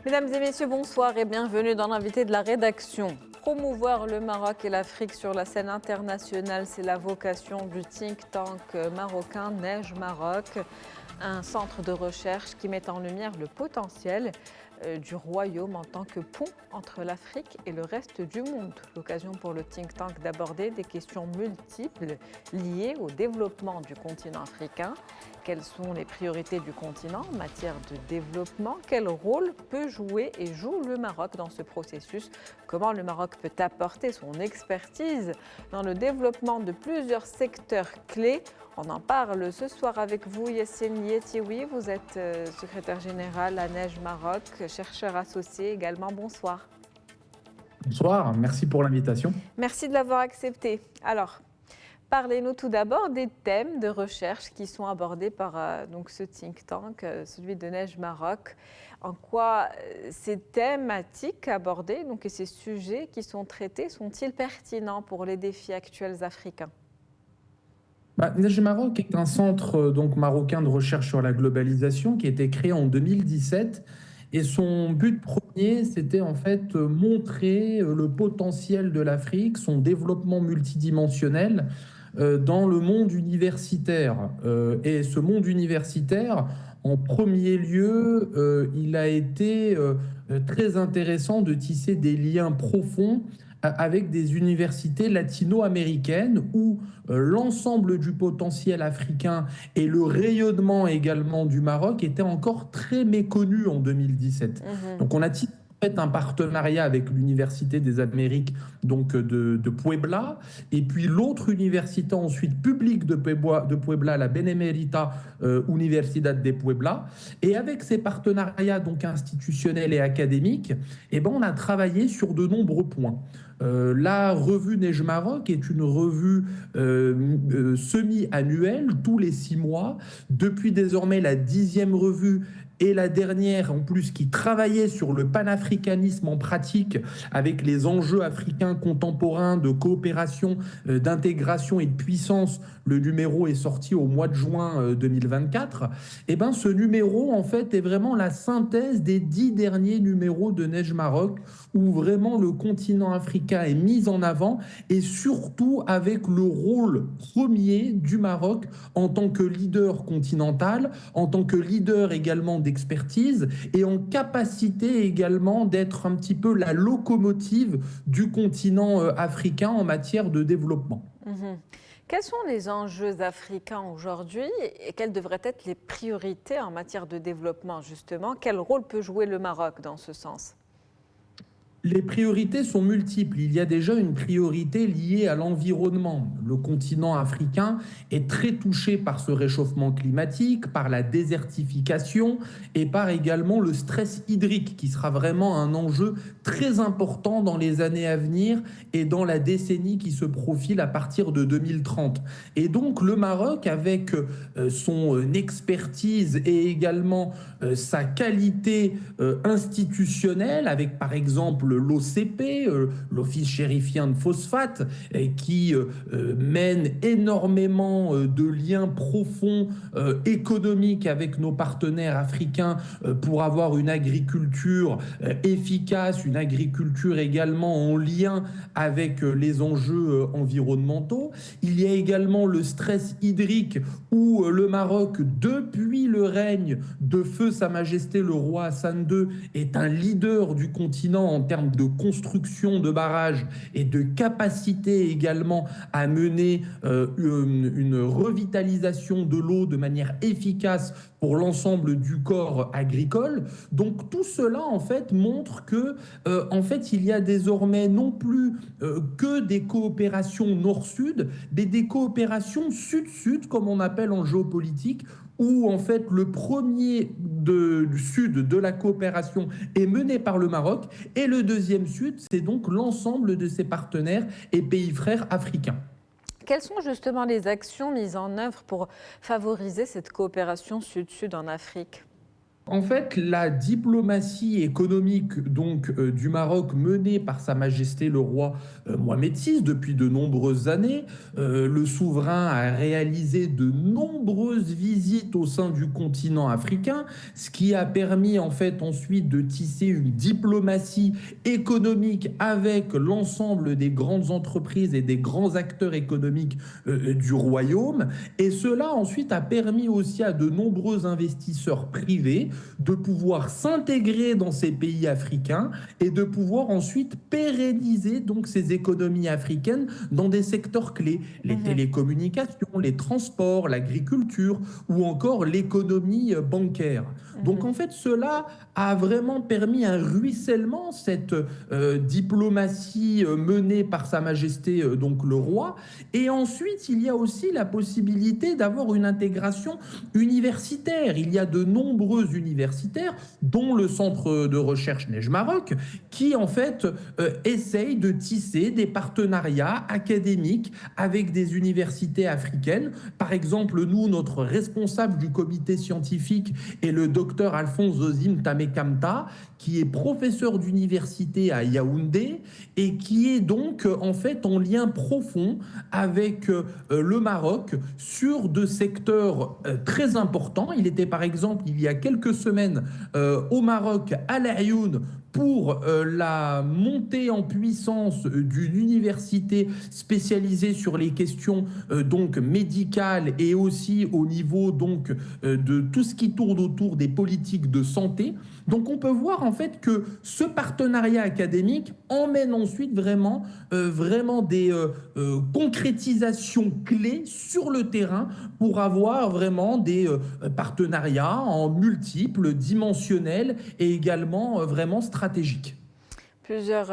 Mesdames et messieurs, bonsoir et bienvenue dans l'invité de la rédaction. Promouvoir le Maroc et l'Afrique sur la scène internationale, c'est la vocation du think tank marocain Neige Maroc, un centre de recherche qui met en lumière le potentiel du royaume en tant que pont entre l'Afrique et le reste du monde. L'occasion pour le think tank d'aborder des questions multiples liées au développement du continent africain. Quelles sont les priorités du continent en matière de développement? Quel rôle peut jouer et joue le Maroc dans ce processus? Comment le Maroc peut apporter son expertise dans le développement de plusieurs secteurs clés? On en parle ce soir avec vous, Yassine Yetioui. Vous êtes secrétaire général à Neige Maroc, chercheur associé également. Bonsoir. Bonsoir, merci pour l'invitation. Merci de l'avoir accepté. Alors, parlez-nous tout d'abord des thèmes de recherche qui sont abordés par donc ce think tank, celui de Neige Maroc. En quoi ces thématiques abordées donc, et ces sujets qui sont traités sont-ils pertinents pour les défis actuels africains? Neige Maroc est un centre donc marocain de recherche sur la globalisation qui a été créé en 2017 et son but premier, c'était en fait montrer le potentiel de l'Afrique, son développement multidimensionnel dans le monde universitaire. Et ce monde universitaire, en premier lieu, il a été très intéressant de tisser des liens profonds avec des universités latino-américaines où l'ensemble du potentiel africain et le rayonnement également du Maroc étaient encore très méconnus en 2017. Donc on a tissé en fait un partenariat avec l'Université des Amériques donc de Puebla, et puis l'autre université ensuite publique de Puebla, la Benemérita Universidad de Puebla. Et avec ces partenariats donc institutionnels et académiques, eh ben, on a travaillé sur de nombreux points. La revue Neige Maroc est une revue semi-annuelle, tous les 6 mois, depuis désormais la 10e revue et la dernière en plus qui travaillait sur le panafricanisme en pratique avec les enjeux africains contemporains de coopération, d'intégration et de puissance. Le numéro est sorti au mois de juin 2024. Et ben ce numéro en fait est vraiment la synthèse des 10 derniers numéros de Neige Maroc où vraiment le continent africain est mis en avant et surtout avec le rôle premier du Maroc en tant que leader continental, en tant que leader également d'expertise et en capacité également d'être un petit peu la locomotive du continent africain en matière de développement. Quels sont les enjeux africains aujourd'hui et quelles devraient être les priorités en matière de développement justement? Quel rôle peut jouer le Maroc dans ce sens? Les priorités sont multiples. Il y a déjà une priorité liée à l'environnement. Le continent africain est très touché par ce réchauffement climatique, par la désertification et par également le stress hydrique qui sera vraiment un enjeu très important dans les années à venir et dans la décennie qui se profile à partir de 2030. Et donc le Maroc, avec son expertise et également sa qualité institutionnelle, avec par exemple l'OCP, l'Office chérifien de phosphate, qui mène énormément de liens profonds économiques avec nos partenaires africains pour avoir une agriculture efficace, une agriculture également en lien avec les enjeux environnementaux. Il y a également le stress hydrique où le Maroc, depuis le règne de feu Sa Majesté le roi Hassan II, est un leader du continent en termes de construction de barrages et de capacité également à mener une revitalisation de l'eau de manière efficace pour l'ensemble du corps agricole. Donc tout cela en fait montre que en fait il y a désormais non plus que des coopérations nord-sud, mais des coopérations sud-sud comme on appelle en géopolitique, où en fait le premier du sud de la coopération est mené par le Maroc et le deuxième sud, c'est donc l'ensemble de ses partenaires et pays frères africains. Quelles sont justement les actions mises en œuvre pour favoriser cette coopération sud-sud en Afrique? En fait, la diplomatie économique du Maroc menée par Sa Majesté le roi Mohamed VI depuis de nombreuses années, le souverain a réalisé de nombreuses visites au sein du continent africain, ce qui a permis en fait ensuite de tisser une diplomatie économique avec l'ensemble des grandes entreprises et des grands acteurs économiques du royaume. Et cela ensuite a permis aussi à de nombreux investisseurs privés de pouvoir s'intégrer dans ces pays africains et de pouvoir ensuite pérenniser donc ces économies africaines dans des secteurs clés, les télécommunications, les transports, l'agriculture ou encore l'économie bancaire. Donc en fait, cela a vraiment permis un ruissellement, cette diplomatie menée par Sa Majesté donc le roi. Et ensuite, il y a aussi la possibilité d'avoir une intégration universitaire. Il y a de nombreux universitaires, dont le centre de recherche Neige Maroc, qui en fait essayent de tisser des partenariats académiques avec des universités africaines. Par exemple, nous, notre responsable du comité scientifique est le docteur Alphonse Zozim Tamekamta, qui est professeur d'université à Yaoundé et qui est donc en fait en lien profond avec le Maroc sur deux secteurs très importants. Il était par exemple il y a quelques semaines au Maroc à l'Aïoun pour la montée en puissance d'une université spécialisée sur les questions donc médicales et aussi au niveau donc de tout ce qui tourne autour des politiques de santé. Donc on peut voir en fait que ce partenariat académique emmène ensuite vraiment des concrétisations clés sur le terrain pour avoir vraiment des partenariats en multiples, dimensionnels et également vraiment stratégiques. Plusieurs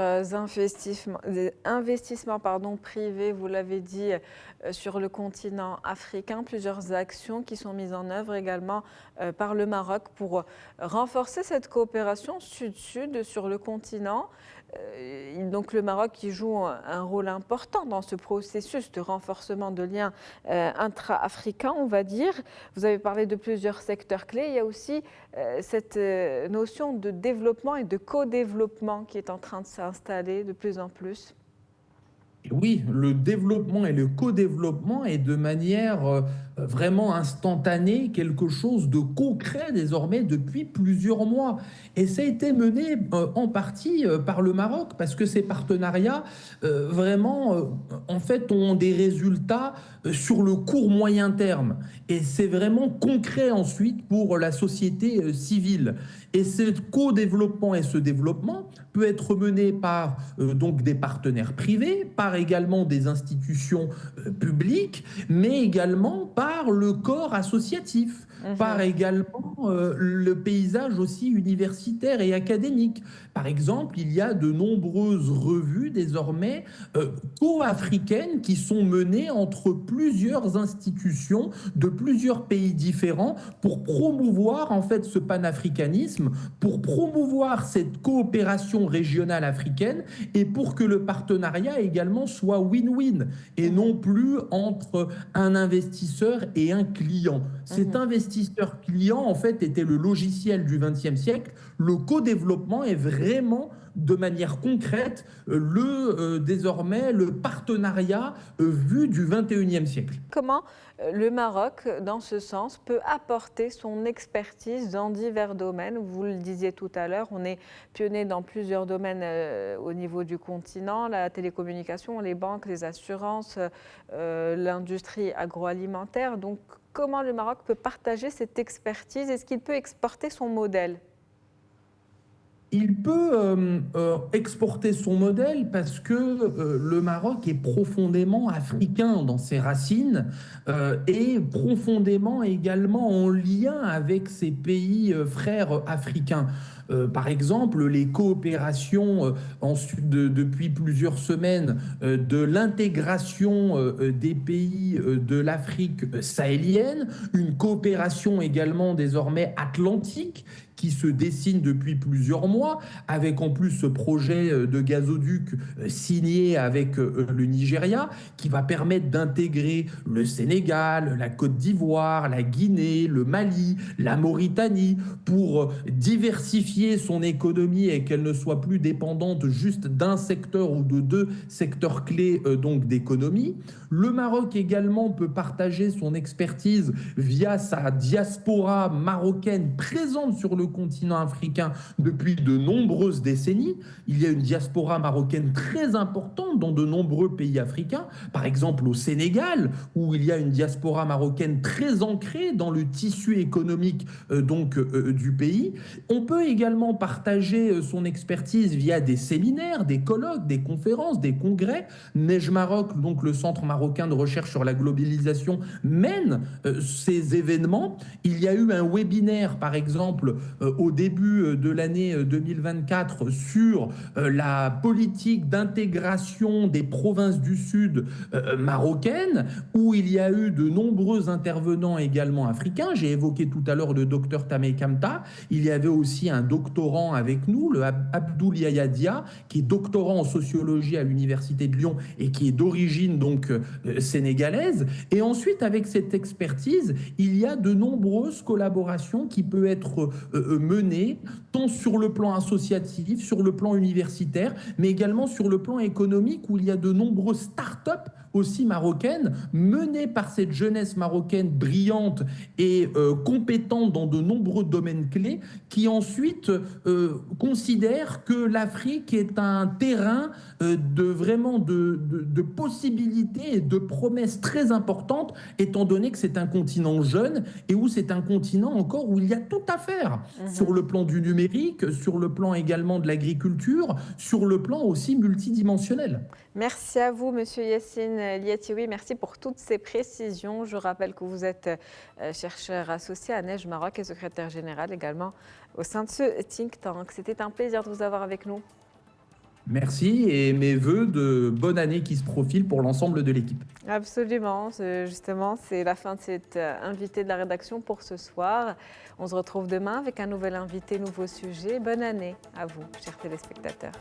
investissements privés, vous l'avez dit, sur le continent africain, plusieurs actions qui sont mises en œuvre également par le Maroc pour renforcer cette coopération sud-sud sur le continent. Donc le Maroc qui joue un rôle important dans ce processus de renforcement de liens intra-africains, on va dire. Vous avez parlé de plusieurs secteurs clés. Il y a aussi cette notion de développement et de co-développement qui est en train de s'installer de plus en plus. Oui, le développement et le co-développement est de manière vraiment instantanée, quelque chose de concret désormais depuis plusieurs mois. Et ça a été mené en partie par le Maroc parce que ces partenariats en fait ont des résultats sur le court moyen terme. Et c'est vraiment concret ensuite pour la société civile. Et ce co-développement et ce développement peut être mené par donc des partenaires privés, par également des institutions publiques, mais également par le corps associatif, par également le paysage aussi universitaire et académique. Par exemple, il y a de nombreuses revues désormais co-africaines qui sont menées entre plusieurs institutions de plusieurs pays différents pour promouvoir en fait ce panafricanisme, pour promouvoir cette coopération régionale africaine et pour que le partenariat également soit win-win et non plus entre un investisseur et un client. Cet investisseur-client, en fait, était le logiciel du XXe siècle. Le co-développement est vraiment, de manière concrète, désormais le partenariat vu du XXIe siècle. Comment le Maroc, dans ce sens, peut apporter son expertise dans divers domaines? Vous le disiez tout à l'heure, on est pionnier dans plusieurs domaines au niveau du continent, la télécommunication, les banques, les assurances, l'industrie agroalimentaire. Donc, comment le Maroc peut partager cette expertise? Est-ce qu'il peut exporter son modèle? Il peut exporter son modèle parce que le Maroc est profondément africain dans ses racines et profondément également en lien avec ses pays frères africains. par exemple, les coopérations depuis plusieurs semaines de l'intégration des pays de l'Afrique sahélienne, une coopération également désormais atlantique qui se dessine depuis plusieurs mois, avec en plus ce projet de gazoduc signé avec le Nigeria, qui va permettre d'intégrer le Sénégal, la Côte d'Ivoire, la Guinée, le Mali, la Mauritanie, pour diversifier son économie et qu'elle ne soit plus dépendante juste d'un secteur ou de deux secteurs clés donc d'économie. Le Maroc également peut partager son expertise via sa diaspora marocaine présente sur le continent africain depuis de nombreuses décennies. Il y a une diaspora marocaine très importante dans de nombreux pays africains, par exemple au Sénégal, où il y a une diaspora marocaine très ancrée dans le tissu économique du pays. On peut également partager son expertise via des séminaires, des colloques, des conférences, des congrès. Neige Maroc, donc le Centre marocain de recherche sur la globalisation, mène ces événements. Il y a eu un webinaire, par exemple, au début de l'année 2024 sur la politique d'intégration des provinces du Sud marocaines, où il y a eu de nombreux intervenants également africains. J'ai évoqué tout à l'heure le docteur Tamé Kamta. Il y avait aussi un doctorant avec nous, le Abdoul Yahya Dia, qui est doctorant en sociologie à l'Université de Lyon et qui est d'origine donc sénégalaise. Et ensuite, avec cette expertise, il y a de nombreuses collaborations qui peuvent être menées, tant sur le plan associatif, sur le plan universitaire, mais également sur le plan économique, où il y a de nombreuses start-up aussi marocaines, menées par cette jeunesse marocaine brillante et compétente dans de nombreux domaines clés, qui ensuite considèrent que l'Afrique est un terrain de possibilités et de promesses très importantes, étant donné que c'est un continent jeune et où c'est un continent encore où il y a tout à faire sur le plan du numérique, sur le plan également de l'agriculture, sur le plan aussi multidimensionnel. Merci à vous, Monsieur Yassine Liatioui. Merci pour toutes ces précisions. Je rappelle que vous êtes chercheur associé à Neige Maroc et secrétaire général également au sein de ce think tank. C'était un plaisir de vous avoir avec nous. Merci et mes vœux de bonne année qui se profile pour l'ensemble de l'équipe. Absolument, justement, c'est la fin de cet invité de la rédaction pour ce soir. On se retrouve demain avec un nouvel invité, nouveau sujet. Bonne année à vous, chers téléspectateurs.